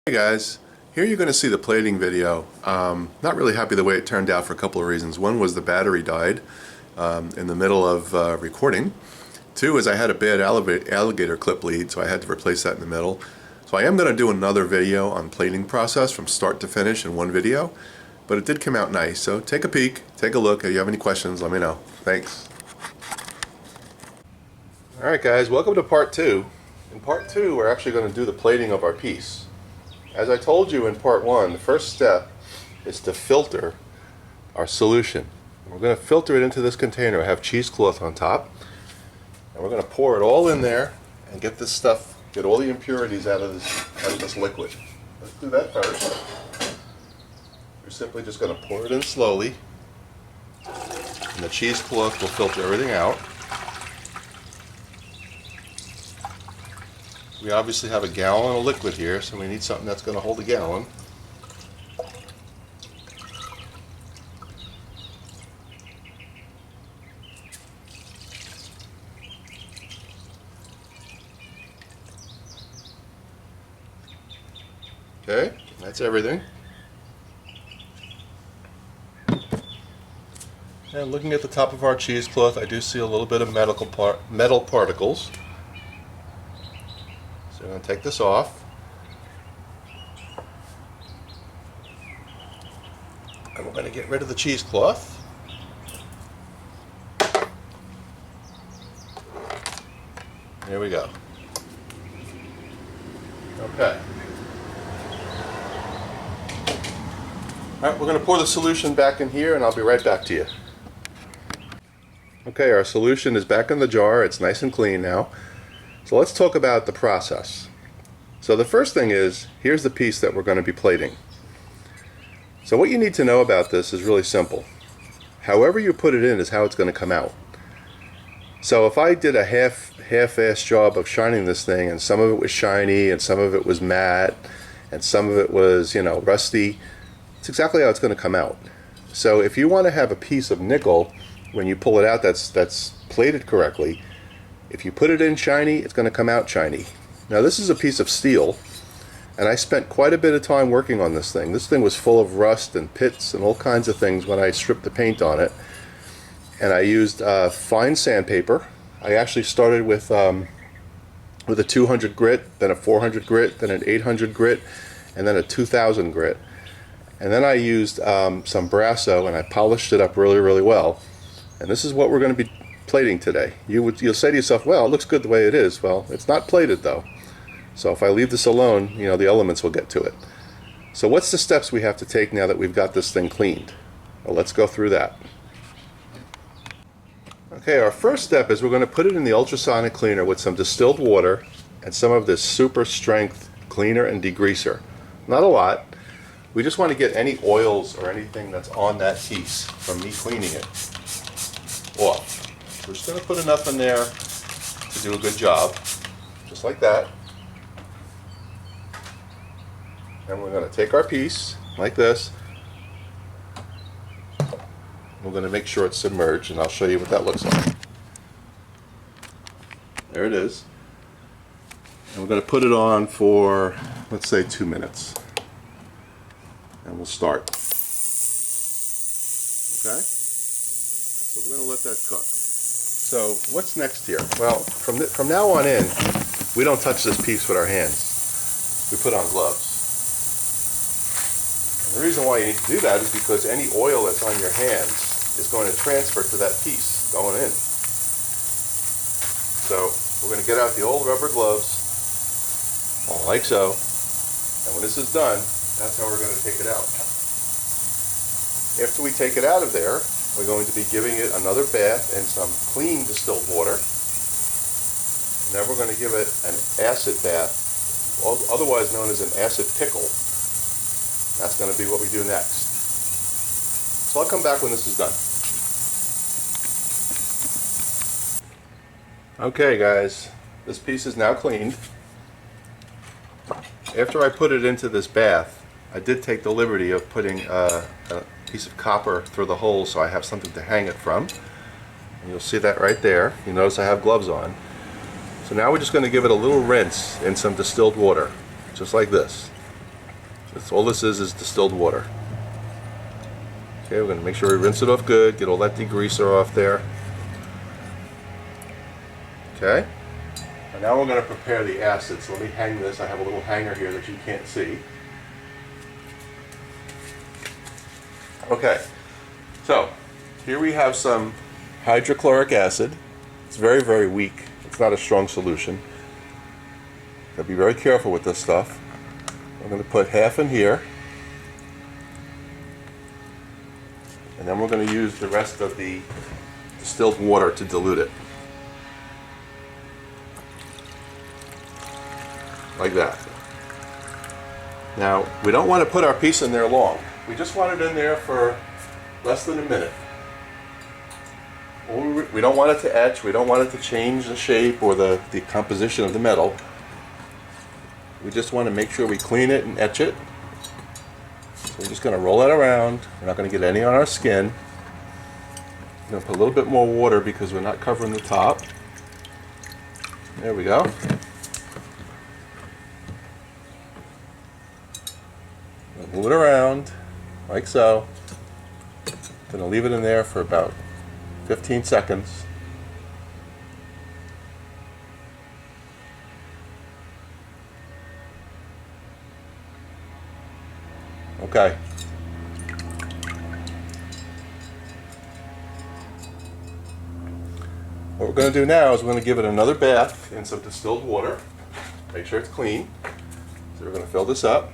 Hey guys, here you're going to see the plating video. Not really happy the way it turned out for a couple of reasons. One was the battery died in the middle of recording. Two is I had a bad alligator clip lead, so I had to replace that in the middle. So I am going to do another video on plating process from start to finish in one video, but it did come out nice. So take a peek, take a look. If you have any questions, let me know. Thanks. Alright guys, welcome to part two. In part two, we're actually going to do the plating of our piece. As I told you in part one, the first step is to filter our solution. We're going to filter it into this container. I have cheesecloth on top, and we're going to pour it all in there and get this stuff, get all the impurities out of this liquid. Let's do that first. We're simply just going to pour it in slowly, and the cheesecloth will filter everything out. We obviously have a gallon of liquid here, so we need something that's going to hold a gallon. Okay, that's everything. And looking at the top of our cheesecloth, I do see a little bit of metal particles. So I'm going to take this off, and we're going to get rid of the cheesecloth. There we go. Okay. Alright, we're going to pour the solution back in here, and I'll be right back to you. Okay, our solution is back in the jar. It's nice and clean now. So let's talk about the process. So the first thing is, here's the piece that we're going to be plating. So what you need to know about this is really simple. However you put it in is how it's going to come out. So if I did a half-assed job of shining this thing, and some of it was shiny, and some of it was matte, and some of it was, rusty, it's exactly how it's going to come out. So if you want to have a piece of nickel, when you pull it out that's plated correctly, if you put it in shiny, it's going to come out shiny. Now this is a piece of steel, and I spent quite a bit of time working on this thing. This thing was full of rust and pits and all kinds of things when I stripped the paint on it. And I used fine sandpaper. I actually started with a 200 grit, then a 400 grit, then an 800 grit, and then a 2000 grit. And then I used some Brasso, and I polished it up really, really well. And this is what we're going to be plating today. You'll say to yourself, well, it looks good the way it is. Well, it's not plated though. So if I leave this alone, the elements will get to it. So what's the steps we have to take now that we've got this thing cleaned? Well, let's go through that. Okay, our first step is we're going to put it in the ultrasonic cleaner with some distilled water and some of this super strength cleaner and degreaser. Not a lot. We just want to get any oils or anything that's on that piece from me cleaning it off. We're just going to put enough in there to do a good job, just like that. And we're going to take our piece, like this. We're going to make sure it's submerged, and I'll show you what that looks like. There it is. And we're going to put it on for, let's say, 2 minutes. And we'll start. Okay? So we're going to let that cook. So what's next here? Well, from now on in, we don't touch this piece with our hands. We put on gloves. And the reason why you need to do that is because any oil that's on your hands is going to transfer to that piece going in. So we're going to get out the old rubber gloves, like so. And when this is done, that's how we're going to take it out. After we take it out of there, we're going to be giving it another bath in some clean distilled water. And then we're going to give it an acid bath, otherwise known as an acid pickle. That's going to be what we do next. So I'll come back when this is done. Okay guys, this piece is now cleaned. After I put it into this bath, I did take the liberty of putting a piece of copper through the hole so I have something to hang it from. And you'll see that right there. You notice I have gloves on. So now we're just going to give it a little rinse in some distilled water, just like this. All this is distilled water. Okay, we're going to make sure we rinse it off good, get all that degreaser off there. Okay, and now we're going to prepare the acid. So let me hang this. I have a little hanger here that you can't see. Okay, so here we have some hydrochloric acid. It's very, very weak. It's not a strong solution. Gotta be very careful with this stuff. I'm going to put half in here. And then we're going to use the rest of the distilled water to dilute it. Like that. Now, we don't want to put our piece in there long. We just want it in there for less than a minute. We don't want it to etch, we don't want it to change the shape or the composition of the metal. We just want to make sure we clean it and etch it. So we're just going to roll it around. We're not going to get any on our skin. I'm going to put a little bit more water because we're not covering the top. There we go. Move it around like so. Going to leave it in there for about 15 seconds. Okay. What we're going to do now is we're going to give it another bath in some distilled water. Make sure it's clean. So we're going to fill this up.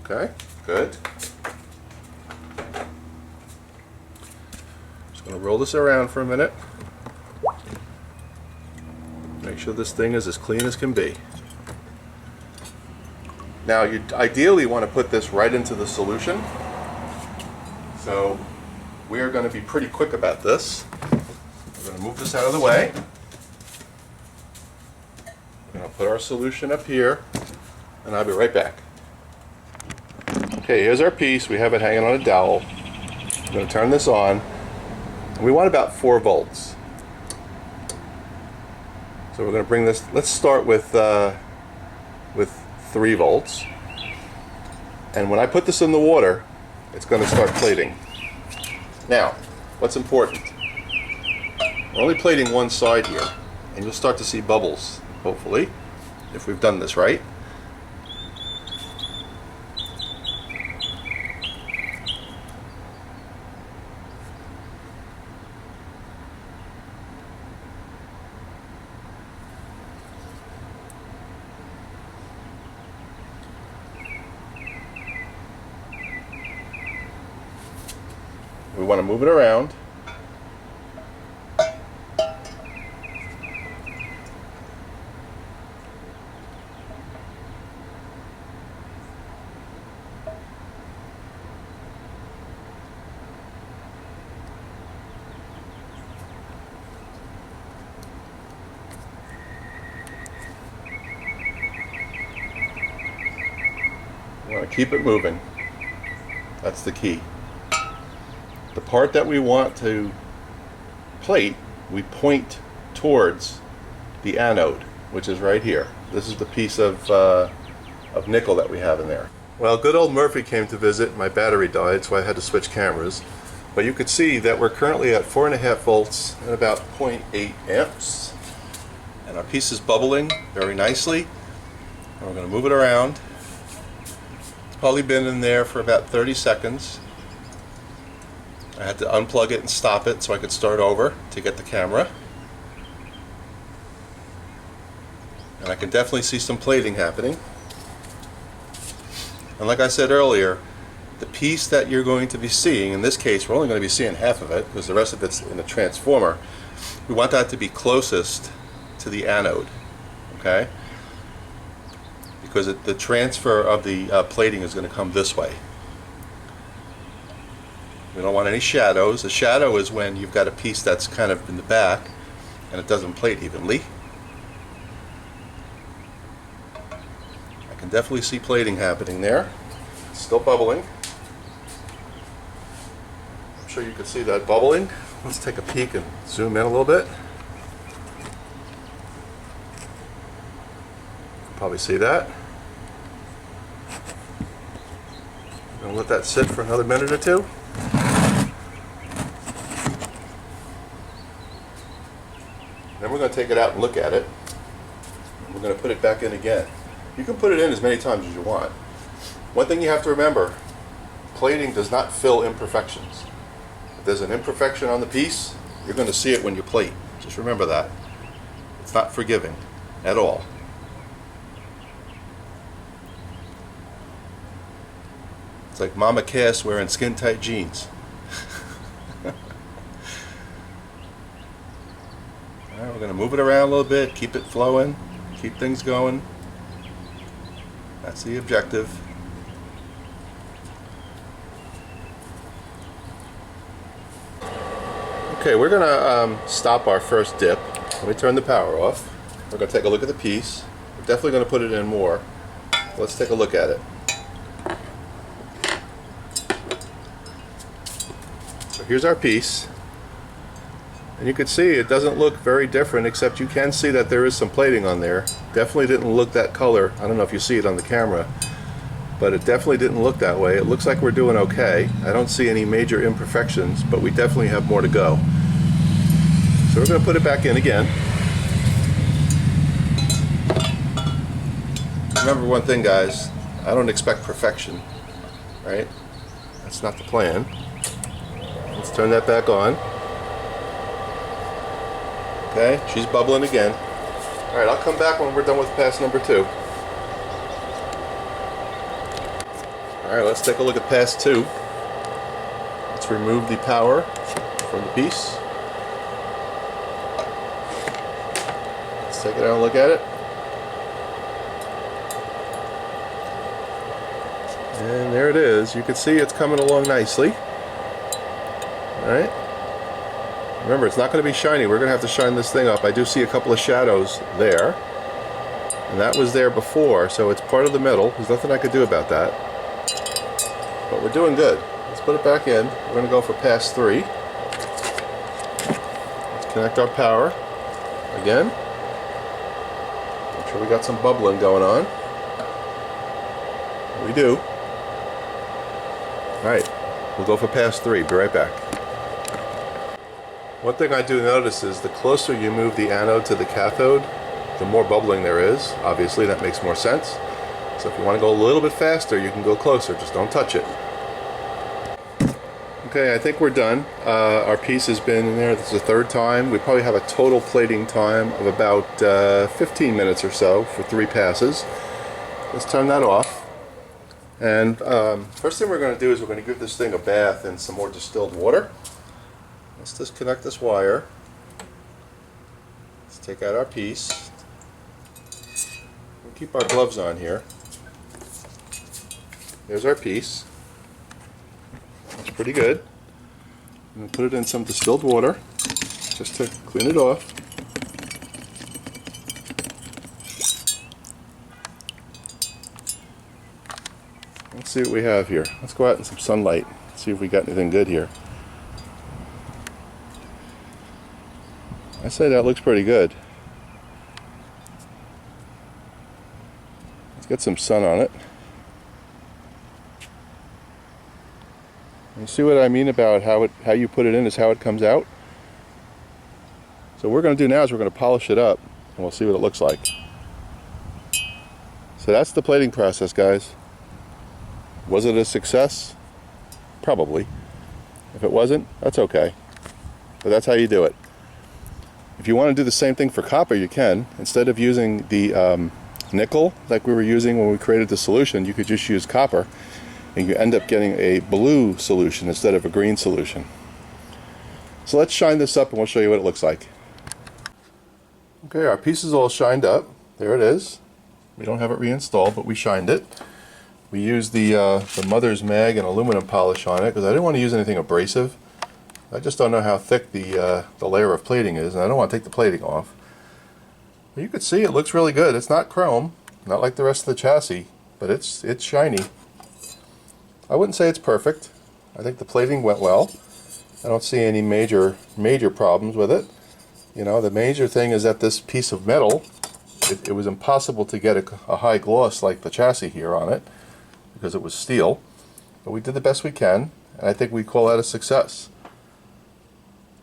Okay, good. Just going to roll this around for a minute. Make sure this thing is as clean as can be. Now you ideally want to put this right into the solution. So we are going to be pretty quick about this. We're going to move this out of the way. We're going to put our solution up here, and I'll be right back. Okay, here's our piece. We have it hanging on a dowel. I'm going to turn this on. We want about 4 volts. So we're going to bring this, let's start with 3 volts. And when I put this in the water, it's going to start plating. Now, what's important? We're only plating one side here, and you'll start to see bubbles, hopefully, if we've done this right. We want to move it around. We want to keep it moving. That's the key. The part that we want to plate, we point towards the anode, which is right here. This is the piece of nickel that we have in there. Well, good old Murphy came to visit. My battery died, so I had to switch cameras. But you could see that we're currently at 4.5 volts and about 0.8 amps. And our piece is bubbling very nicely. And we're going to move it around. It's probably been in there for about 30 seconds. I had to unplug it and stop it so I could start over to get the camera. And I can definitely see some plating happening. And like I said earlier, the piece that you're going to be seeing, in this case we're only going to be seeing half of it because the rest of it's in a transformer. We want that to be closest to the anode, okay? Because the transfer of the plating is going to come this way. We don't want any shadows. A shadow is when you've got a piece that's kind of in the back and it doesn't plate evenly. I can definitely see plating happening there. It's still bubbling. I'm sure you can see that bubbling. Let's take a peek and zoom in a little bit. Probably see that. I'm going to let that sit for another minute or two. Then we're going to take it out and look at it. And we're going to put it back in again. You can put it in as many times as you want. One thing you have to remember, plating does not fill imperfections. If there's an imperfection on the piece, you're going to see it when you plate. Just remember that. It's not forgiving at all. It's like Mama Cass wearing skin-tight jeans. Alright, we're going to move it around a little bit, keep it flowing, keep things going. That's the objective. Okay, we're going to stop our first dip. Let me turn the power off. We're going to take a look at the piece. We're definitely going to put it in more. Let's take a look at it. So here's our piece. And you can see it doesn't look very different, except you can see that there is some plating on there. Definitely didn't look that color. I don't know if you see it on the camera, but it definitely didn't look that way. It looks like we're doing okay. I don't see any major imperfections, but we definitely have more to go. So we're going to put it back in again. Remember one thing, guys, I don't expect perfection, right? That's not the plan. Let's turn that back on. Okay, she's bubbling again. Alright, I'll come back when we're done with pass number 2. Alright, let's take a look at pass 2. Let's remove the power from the piece. Let's take it out and look at it. And there it is. You can see it's coming along nicely. Alright. Remember, it's not going to be shiny. We're going to have to shine this thing up. I do see a couple of shadows there. And that was there before, so it's part of the metal. There's nothing I could do about that. But we're doing good. Let's put it back in. We're going to go for pass 3. Let's connect our power again. Make sure we got some bubbling going on. We do. Alright, we'll go for pass 3. Be right back. One thing I do notice is the closer you move the anode to the cathode, the more bubbling there is. Obviously, that makes more sense. So if you want to go a little bit faster, you can go closer. Just don't touch it. Okay, I think we're done. Our piece has been in there. This is the 3rd time. We probably have a total plating time of about 15 minutes or so for 3 passes. Let's turn that off. And first thing we're going to do is we're going to give this thing a bath in some more distilled water. Let's disconnect this wire. Let's take out our piece. We'll keep our gloves on here. There's our piece. That's pretty good. I'm going to put it in some distilled water just to clean it off. Let's see what we have here. Let's go out in some sunlight, see if we got anything good here. I say that looks pretty good. Let's get some sun on it. You see what I mean about how you put it in is how it comes out? So what we're going to do now is we're going to polish it up and we'll see what it looks like. So that's the plating process, guys. Was it a success? Probably. If it wasn't, that's okay. But that's how you do it. If you want to do the same thing for copper, you can. Instead of using the nickel like we were using when we created the solution, you could just use copper and you end up getting a blue solution instead of a green solution. So let's shine this up and we'll show you what it looks like. Okay, our piece is all shined up. There it is. We don't have it reinstalled, but we shined it. We used the mother's mag and aluminum polish on it because I didn't want to use anything abrasive. I just don't know how thick the layer of plating is, and I don't want to take the plating off. But you can see it looks really good. It's not chrome, not like the rest of the chassis, but it's shiny. I wouldn't say it's perfect. I think the plating went well. I don't see any major problems with it. You know, the major thing is that this piece of metal, it was impossible to get a high gloss like the chassis here on it because it was steel. But we did the best we can, and I think we call that a success.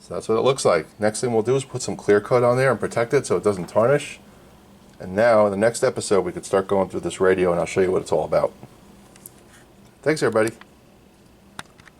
So that's what it looks like. Next thing we'll do is put some clear coat on there and protect it so it doesn't tarnish. And now in the next episode we could start going through this radio and I'll show you what it's all about. Thanks everybody.